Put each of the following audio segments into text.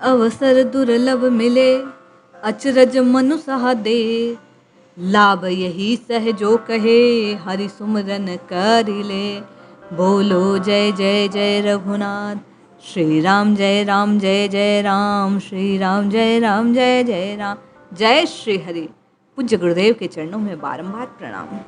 अवसर दुर्लभ मिले, अचरज मनु सहा दे। लाभ यही सहजो कहे, हरि सुमरन करि ले। बोलो जय जय जय रघुनाथ, श्री राम जय राम जय जय राम, श्री राम जय राम जय जय राम। जय श्री हरि। पूज्य गुरुदेव के चरणों में बारंबार प्रणाम।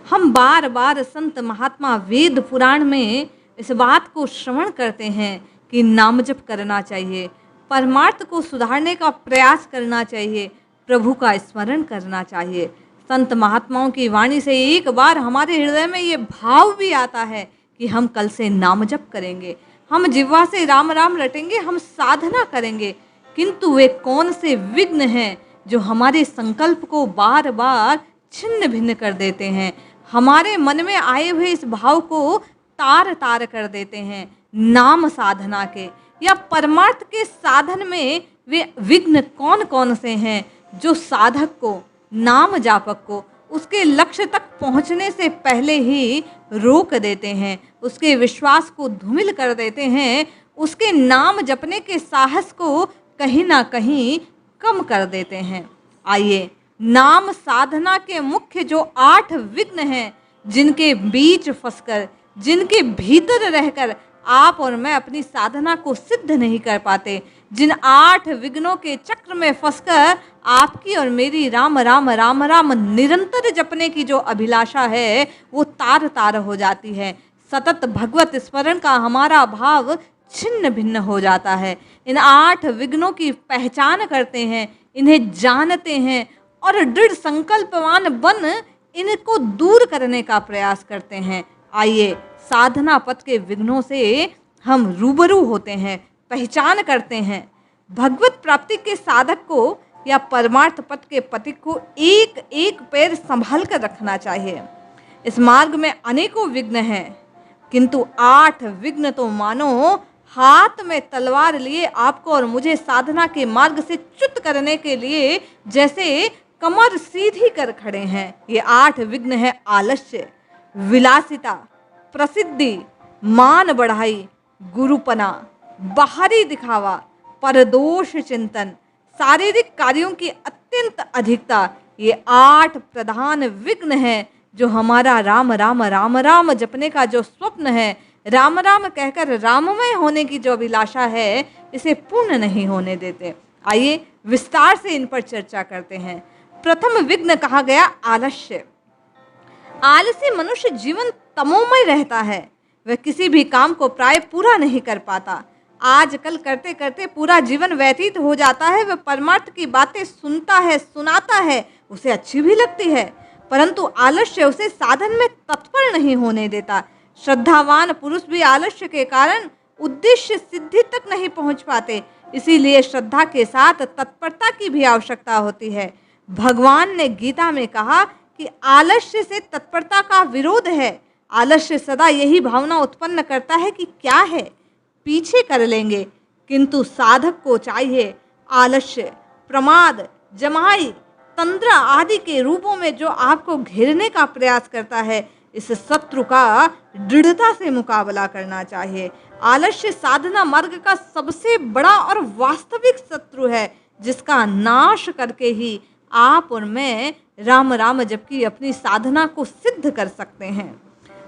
हम बार बार संत महात्मा वेद पुराण में इस बात को श्रवण करते हैं कि नाम जप करना चाहिए, परमार्थ को सुधारने का प्रयास करना चाहिए, प्रभु का स्मरण करना चाहिए। संत महात्माओं की वाणी से एक बार हमारे हृदय में ये भाव भी आता है कि हम कल से नाम जप करेंगे, हम जिह्वा से राम राम रटेंगे, हम साधना करेंगे। किंतु वे कौन से विघ्न हैं जो हमारे संकल्प को बार बार छिन्न भिन्न कर देते हैं, हमारे मन में आए हुए इस भाव को तार तार कर देते हैं। नाम साधना के या परमार्थ के साधन में वे विघ्न कौन कौन से हैं जो साधक को, नाम जापक को उसके लक्ष्य तक पहुंचने से पहले ही रोक देते हैं, उसके विश्वास को धूमिल कर देते हैं, उसके नाम जपने के साहस को कहीं ना कहीं कम कर देते हैं। आइए, नाम साधना के मुख्य जो 8 विघ्न हैं, जिनके बीच फंसकर, जिनके भीतर रहकर आप और मैं अपनी साधना को सिद्ध नहीं कर पाते, जिन 8 विघ्नों के चक्र में फंसकर आपकी और मेरी राम राम राम राम निरंतर जपने की जो अभिलाषा है वो तार तार हो जाती है। सतत भगवत स्मरण का हमारा भाव छिन्न भिन्न हो जाता है। इन 8 विघ्नों की पहचान करते हैं, इन्हें जानते हैं और दृढ़ संकल्पवान बन इनको दूर करने का प्रयास करते हैं। आइए, साधना पथ के विघ्नों से हम रूबरू होते हैं, पहचान करते हैं। भगवत प्राप्ति के साधक को या परमार्थ पथ के पथिक को एक एक पैर संभाल कर रखना चाहिए। इस मार्ग में अनेकों विघ्न हैं, किंतु 8 विघ्न तो मानो हाथ में तलवार लिए आपको और मुझे साधना के मार्ग से च्युत करने के लिए जैसे कमर सीधी कर खड़े हैं। ये 8 विघ्न है आलस्य, विलासिता, प्रसिद्धि, मान बढ़ाई, गुरुपना, बाहरी दिखावा, परदोष चिंतन, शारीरिक कार्यों की अत्यंत अधिकता। ये 8 प्रधान विघ्न हैं जो हमारा राम राम राम राम जपने का जो स्वप्न है, राम राम कहकर राममय होने की जो अभिलाषा है, इसे पूर्ण नहीं होने देते। आइए विस्तार से इन पर चर्चा करते हैं। प्रथम विघ्न कहा गया आलस्य। आलसी मनुष्य जीवन तमोमय रहता है, वह किसी भी काम को प्राय पूरा नहीं कर पाता। आजकल करते करते पूरा जीवन व्यतीत हो जाता है। वह परमार्थ की बातें सुनता है, सुनाता है, उसे अच्छी भी लगती है, परंतु आलस्य उसे साधन में तत्पर नहीं होने देता। श्रद्धावान पुरुष भी आलस्य के कारण उद्देश्य सिद्धि तक नहीं पहुंच पाते। इसीलिए श्रद्धा के साथ तत्परता की भी आवश्यकता होती है। भगवान ने गीता में कहा कि आलस्य से तत्परता का विरोध है। आलस्य सदा यही भावना उत्पन्न करता है कि क्या है, पीछे कर लेंगे, किंतु साधक को चाहिए आलस्य, प्रमाद, जमाई, तंद्रा आदि के रूपों में जो आपको घेरने का प्रयास करता है, इस शत्रु का दृढ़ता से मुकाबला करना चाहिए। आलस्य साधना मार्ग का सबसे बड़ा और वास्तविक शत्रु है, जिसका नाश करके ही आप और मैं राम राम जबकि अपनी साधना को सिद्ध कर सकते हैं।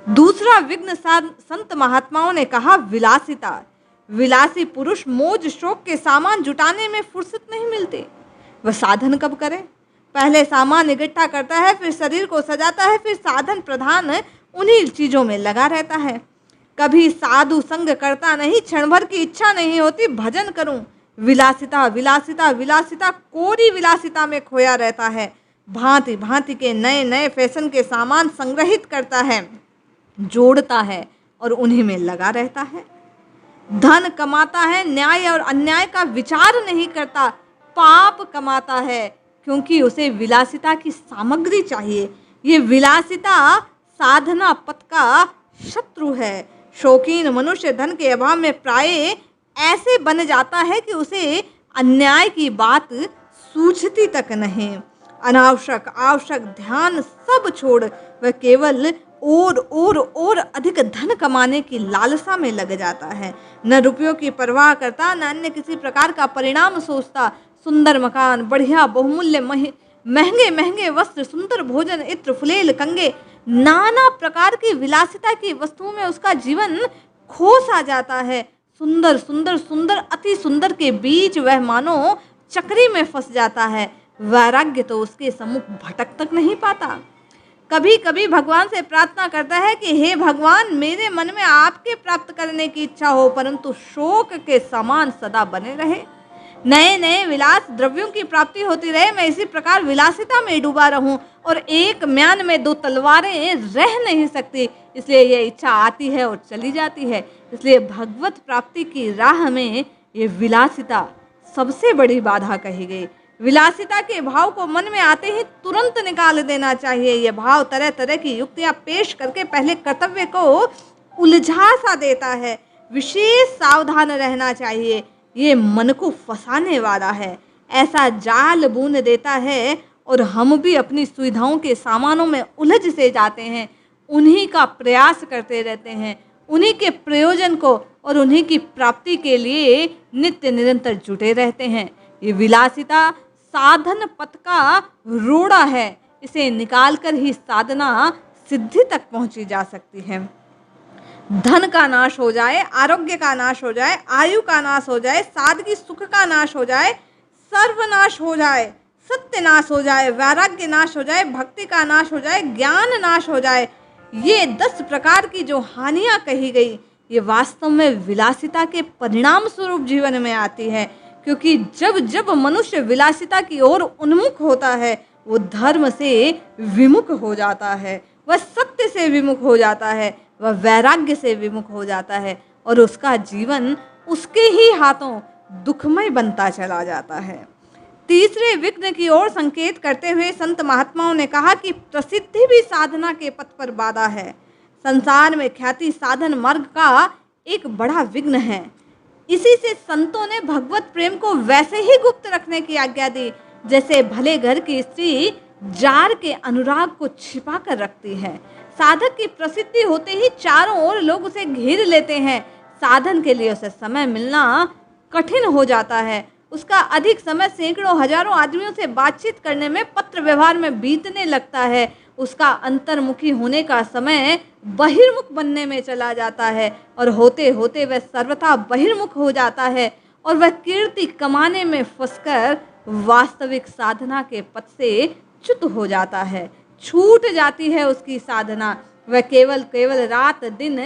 दूसरा विघ्न संत महात्माओं ने कहा विलासिता। विलासी पुरुष मौज शौक के सामान जुटाने में फुर्सत नहीं मिलती। वह साधन कब करे? पहले सामान इकट्ठा करता है, फिर शरीर को सजाता है, फिर साधन प्रधान उन्हीं चीज़ों में लगा रहता है। कभी साधु संग करता नहीं, क्षण भर की इच्छा नहीं होती भजन करूं। विलासिता विलासिता विलासिता, कोरी विलासिता में खोया रहता है। भांति भांति के नए नए फैशन के सामान संग्रहित करता है, जोड़ता है और उन्हीं में लगा रहता है। धन कमाता है, न्याय और अन्याय का विचार नहीं करता, पाप कमाता है, क्योंकि उसे विलासिता की सामग्री चाहिए। ये विलासिता साधना पथ का शत्रु है। शौकीन मनुष्य धन के अभाव में प्राय ऐसे बन जाता है कि उसे अन्याय की बात सूझती तक नहीं। अनावश्यक आवश्यक ध्यान सब छोड़ वह केवल और अधिक धन कमाने की लालसा में लग जाता है। न रुपयों की परवाह करता, न अन्य किसी प्रकार का परिणाम सोचता। सुंदर मकान, बढ़िया बहुमूल्य महंगे महंगे वस्त्र, सुंदर भोजन, इत्र, फुलेल, कंगे, नाना प्रकार की विलासिता की वस्तुओं में उसका जीवन खो सा जाता है। सुंदर सुंदर सुंदर अति सुंदर के बीच वह मानो चक्री में फंस जाता है। वैराग्य तो उसके सम्मुख भटक तक नहीं पाता। कभी कभी भगवान से प्रार्थना करता है कि हे भगवान, मेरे मन में आपके प्राप्त करने की इच्छा हो, परंतु शोक के समान सदा बने रहे। नए नए विलास द्रव्यों की प्राप्ति होती रहे, मैं इसी प्रकार विलासिता में डूबा रहूं और एक म्यान में दो तलवारें रह नहीं सकती। इसलिए यह इच्छा आती है और चली जाती है। इसलिए भगवत प्राप्ति की राह में ये विलासिता सबसे बड़ी बाधा कही गई। विलासिता के भाव को मन में आते ही तुरंत निकाल देना चाहिए। यह भाव तरह तरह की युक्तियां पेश करके पहले कर्तव्य को उलझा सा देता है। विशेष सावधान रहना चाहिए। ये मन को फंसाने वाला है, ऐसा जाल बुन देता है और हम भी अपनी सुविधाओं के सामानों में उलझ से जाते हैं। उन्हीं का प्रयास करते रहते हैं, उन्हीं के प्रयोजन को और उन्हीं की प्राप्ति के लिए नित्य निरंतर जुटे रहते हैं। ये विलासिता साधन पथ का रोड़ा है। इसे निकालकर ही साधना सिद्धि तक पहुंची जा सकती है। धन का नाश हो जाए, आरोग्य का नाश हो जाए, आयु का नाश हो जाए, सादगी सुख का नाश हो जाए, सर्वनाश हो जाए, सत्य नाश हो जाए, वैराग्य नाश हो जाए, भक्ति का नाश हो जाए, ज्ञान नाश हो जाए, ये 10 प्रकार की जो हानियां कही गई, ये वास्तव में विलासिता के परिणाम स्वरूप जीवन में आती है। क्योंकि जब जब मनुष्य विलासिता की ओर उन्मुख होता है, वो धर्म से विमुख हो जाता है, वह सत्य से विमुख हो जाता है, वह वैराग्य से विमुख हो जाता है और उसका जीवन उसके ही हाथों दुखमय बनता चला जाता है। तीसरे विघ्न की ओर संकेत करते हुए संत महात्माओं ने कहा कि प्रसिद्धि भी साधना के पथ पर बाधा है। संसार में ख्याति साधन मार्ग का एक बड़ा विघ्न है। इसी से संतों ने भगवत प्रेम को वैसे ही गुप्त रखने की आज्ञा दी जैसे भले घर की स्त्री जार के अनुराग को छिपा कर रखती है। साधक की प्रसिद्धि होते ही चारों ओर लोग उसे घेर लेते हैं। साधन के लिए उसे समय मिलना कठिन हो जाता है। उसका अधिक समय सैकड़ों हजारों आदमियों से बातचीत करने में, पत्र व्यवहार में बीतने लगता है। उसका अंतर्मुखी होने का समय बहिर्मुख बनने में चला जाता है और होते होते वह सर्वथा बहिर्मुख हो जाता है और वह कीर्ति कमाने में फंसकर वास्तविक साधना के पथ से च्युत हो जाता है। छूट जाती है उसकी साधना। वह केवल रात दिन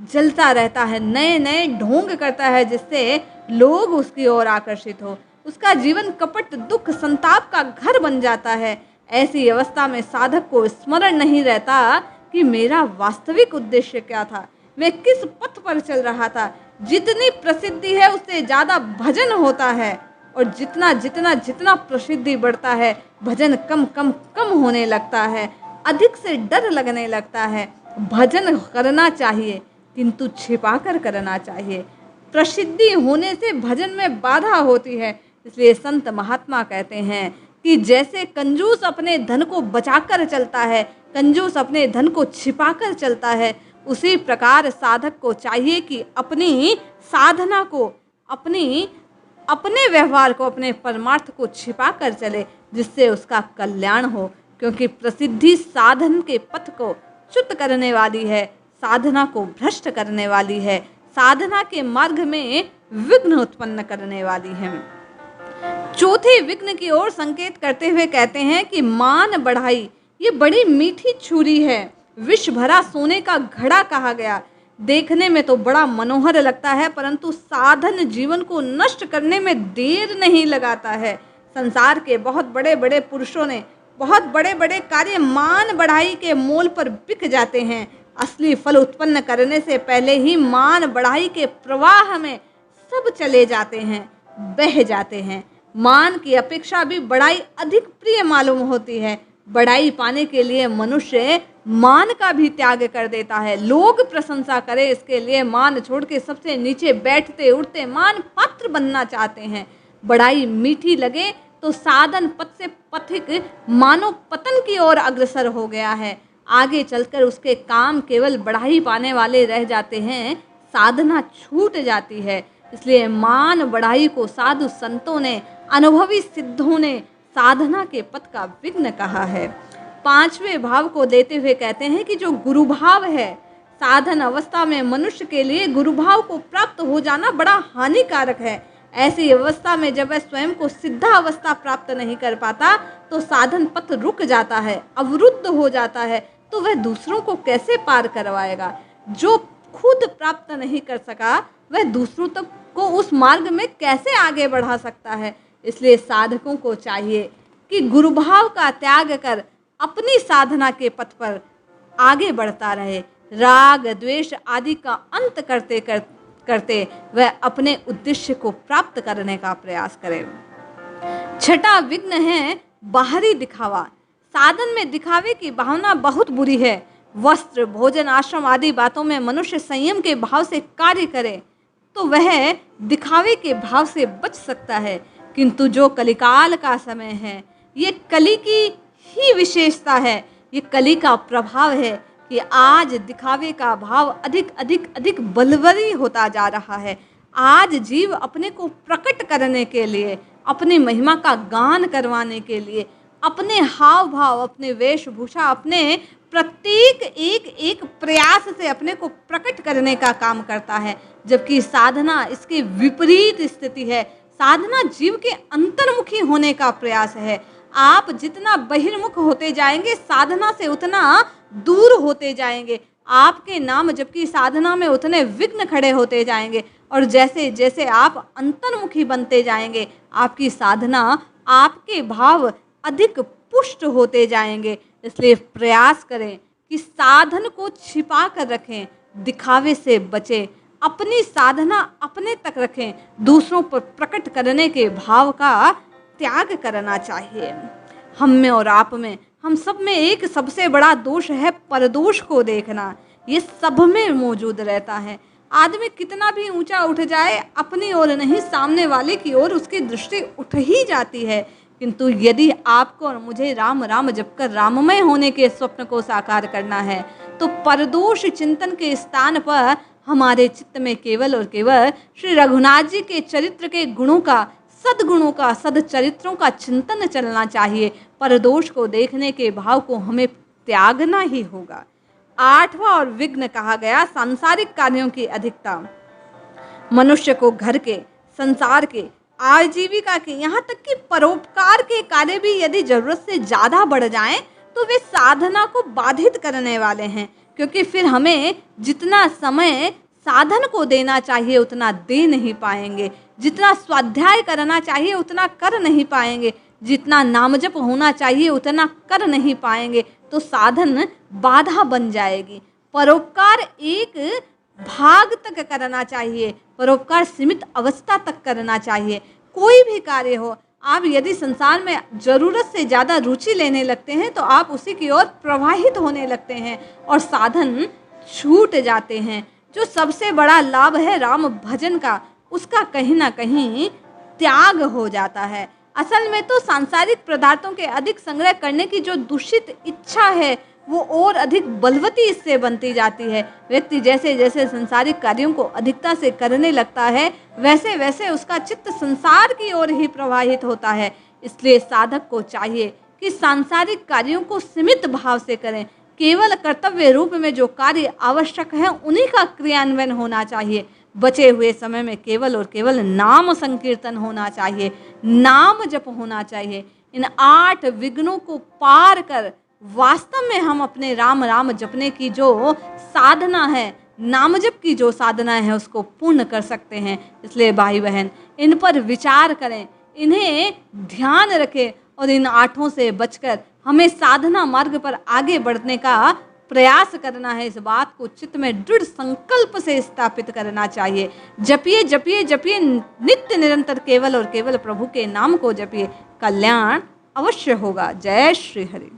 जलता रहता है, नए नए ढोंग करता है जिससे लोग उसकी ओर आकर्षित हो। उसका जीवन कपट, दुख, संताप का घर बन जाता है। ऐसी अवस्था में साधक को स्मरण नहीं रहता कि मेरा वास्तविक उद्देश्य क्या था, मैं किस पथ पर चल रहा था। जितनी प्रसिद्धि है उससे ज़्यादा भजन होता है और जितना जितना जितना प्रसिद्धि बढ़ता है भजन कम कम कम होने लगता है, अधिक से डर लगने लगता है। भजन करना चाहिए किंतु छिपाकर करना चाहिए। प्रसिद्धि होने से भजन में बाधा होती है। इसलिए संत महात्मा कहते हैं कि जैसे कंजूस अपने धन को बचाकर चलता है, कंजूस अपने धन को छिपाकर चलता है, उसी प्रकार साधक को चाहिए कि अपनी साधना को, अपने व्यवहार को, अपने परमार्थ को छिपा कर चले जिससे उसका कल्याण हो। क्योंकि प्रसिद्धि साधन के पथ को च्युत करने वाली है, साधना को भ्रष्ट करने वाली है, साधना के मार्ग में विघ्न उत्पन्न करने वाली है। चौथे विघ्न की ओर संकेत करते हुए कहते हैं कि मान बढ़ाई ये बड़ी मीठी छुरी है, विष भरा सोने का घड़ा कहा गया। देखने में तो बड़ा मनोहर लगता है परंतु साधन जीवन को नष्ट करने में देर नहीं लगाता है। संसार के बहुत बड़े बड़े पुरुषों ने बहुत बड़े बड़े कार्य मान बढ़ाई के मोल पर बिक जाते हैं। असली फल उत्पन्न करने से पहले ही मान बढ़ाई के प्रवाह में सब चले जाते हैं, बह जाते हैं। मान की अपेक्षा भी बढ़ाई अधिक प्रिय मालूम होती है। बढ़ाई पाने के लिए मनुष्य मान का भी त्याग कर देता है। लोग प्रशंसा करें इसके लिए मान छोड़ के सबसे नीचे बैठते उठते मान पात्र बनना चाहते हैं। बढ़ाई मीठी लगे तो साधन पथ से पथिक मानो पतन की ओर अग्रसर हो गया है। आगे चलकर उसके काम केवल बढ़ाई पाने वाले रह जाते हैं, साधना छूट जाती है। इसलिए मान बढ़ाई को साधु संतों ने, अनुभवी सिद्धों ने साधना के पथ का विघ्न कहा है। 5वें भाव को देते हुए कहते हैं कि जो गुरु भाव है, साधन अवस्था में मनुष्य के लिए गुरु भाव को प्राप्त हो जाना बड़ा हानिकारक है। ऐसी अवस्था में जब वह स्वयं को सिद्धा अवस्था प्राप्त नहीं कर पाता तो साधन पथ रुक जाता है, अवरुद्ध हो जाता है, तो वह दूसरों को कैसे पार करवाएगा। जो खुद प्राप्त नहीं कर सका वह दूसरों तक को उस मार्ग में कैसे आगे बढ़ा सकता है। इसलिए साधकों को चाहिए कि गुरु भाव का त्याग कर अपनी साधना के पथ पर आगे बढ़ता रहे। राग द्वेष आदि का अंत करते करते वह अपने उद्देश्य को प्राप्त करने का प्रयास करे। 6वां विघ्न है बाहरी दिखावा। साधन में दिखावे की भावना बहुत बुरी है। वस्त्र, भोजन, आश्रम आदि बातों में मनुष्य संयम के भाव से कार्य करे तो वह दिखावे के भाव से बच सकता है। किंतु जो कलिकाल का समय है, ये कली की ही विशेषता है, ये कली का प्रभाव है कि आज दिखावे का भाव अधिक अधिक अधिक बलवरी होता जा रहा है। आज जीव अपने को प्रकट करने के लिए, अपनी महिमा का गान करवाने के लिए, अपने हाव भाव, अपने वेशभूषा, अपने प्रत्येक एक एक प्रयास से अपने को प्रकट करने का काम करता है, जबकि साधना इसके विपरीत स्थिति है। साधना जीव के अंतर्मुखी होने का प्रयास है। आप जितना बहिर्मुख होते जाएंगे, साधना से उतना दूर होते जाएंगे। आपके नाम जबकि साधना में उतने विघ्न खड़े होते जाएंगे, और जैसे जैसे आप अंतर्मुखी बनते जाएंगे, आपकी साधना, आपके भाव अधिक पुष्ट होते जाएंगे। इसलिए प्रयास करें कि साधन को छिपा कर रखें, दिखावे से बचें, अपनी साधना अपने तक रखें, दूसरों पर प्रकट करने के भाव का त्याग करना चाहिए। हम में और आप में, हम सब में एक सबसे बड़ा दोष है परदोष को देखना। ये सब में मौजूद रहता है। आदमी कितना भी ऊंचा उठ जाए, अपनी ओर नहीं सामने वाले की ओर उसकी दृष्टि उठ ही जाती है। किंतु यदि आपको और मुझे राम राम जपकर राममय होने के स्वप्न को साकार करना है तो परदोष चिंतन के स्थान पर हमारे चित्त में केवल और केवल श्री रघुनाथ जी के चरित्र के गुणों का, सद्गुणों का, सदचरित्रों का चिंतन चलना चाहिए। परदोष को देखने के भाव को हमें त्यागना ही होगा। 8वां और विघ्न कहा गया सांसारिक कार्यों की अधिकता। मनुष्य को घर के, संसार के, आजीविका के, यहाँ तक कि परोपकार के कार्य भी यदि जरूरत से ज़्यादा बढ़ जाएं तो वे साधना को बाधित करने वाले हैं, क्योंकि फिर हमें जितना समय साधन को देना चाहिए उतना दे नहीं पाएंगे, जितना स्वाध्याय करना चाहिए उतना कर नहीं पाएंगे, जितना नामजप होना चाहिए उतना कर नहीं पाएंगे, तो साधन बाधा बन जाएगी। परोपकार एक भाग तक करना चाहिए, परोपकार सीमित अवस्था तक करना चाहिए। कोई भी कार्य हो, आप यदि संसार में ज़रूरत से ज़्यादा रुचि लेने लगते हैं तो आप उसी की ओर प्रवाहित होने लगते हैं और साधन छूट जाते हैं। जो सबसे बड़ा लाभ है राम भजन का, उसका कहीं ना कहीं त्याग हो जाता है। असल में तो सांसारिक पदार्थों के अधिक संग्रह करने की जो दूषित इच्छा है वो और अधिक बलवती इससे बनती जाती है। व्यक्ति जैसे जैसे सांसारिक कार्यों को अधिकता से करने लगता है वैसे वैसे उसका चित्त संसार की ओर ही प्रवाहित होता है। इसलिए साधक को चाहिए कि सांसारिक कार्यों को सीमित भाव से करें। केवल कर्तव्य रूप में जो कार्य आवश्यक है उन्हीं का क्रियान्वयन होना चाहिए। बचे हुए समय में केवल और केवल नाम संकीर्तन होना चाहिए, नाम जप होना चाहिए। इन 8 विघ्नों को पार कर वास्तव में हम अपने राम राम जपने की जो साधना है, नाम जप की जो साधना है, उसको पूर्ण कर सकते हैं। इसलिए भाई बहन, इन पर विचार करें, इन्हें ध्यान रखें और इन 8 से बचकर हमें साधना मार्ग पर आगे बढ़ने का प्रयास करना है। इस बात को चित्त में दृढ़ संकल्प से स्थापित करना चाहिए। जपिए जपिए जपिए नित्य निरंतर केवल और केवल प्रभु के नाम को जपिए, कल्याण अवश्य होगा। जय श्री हरि।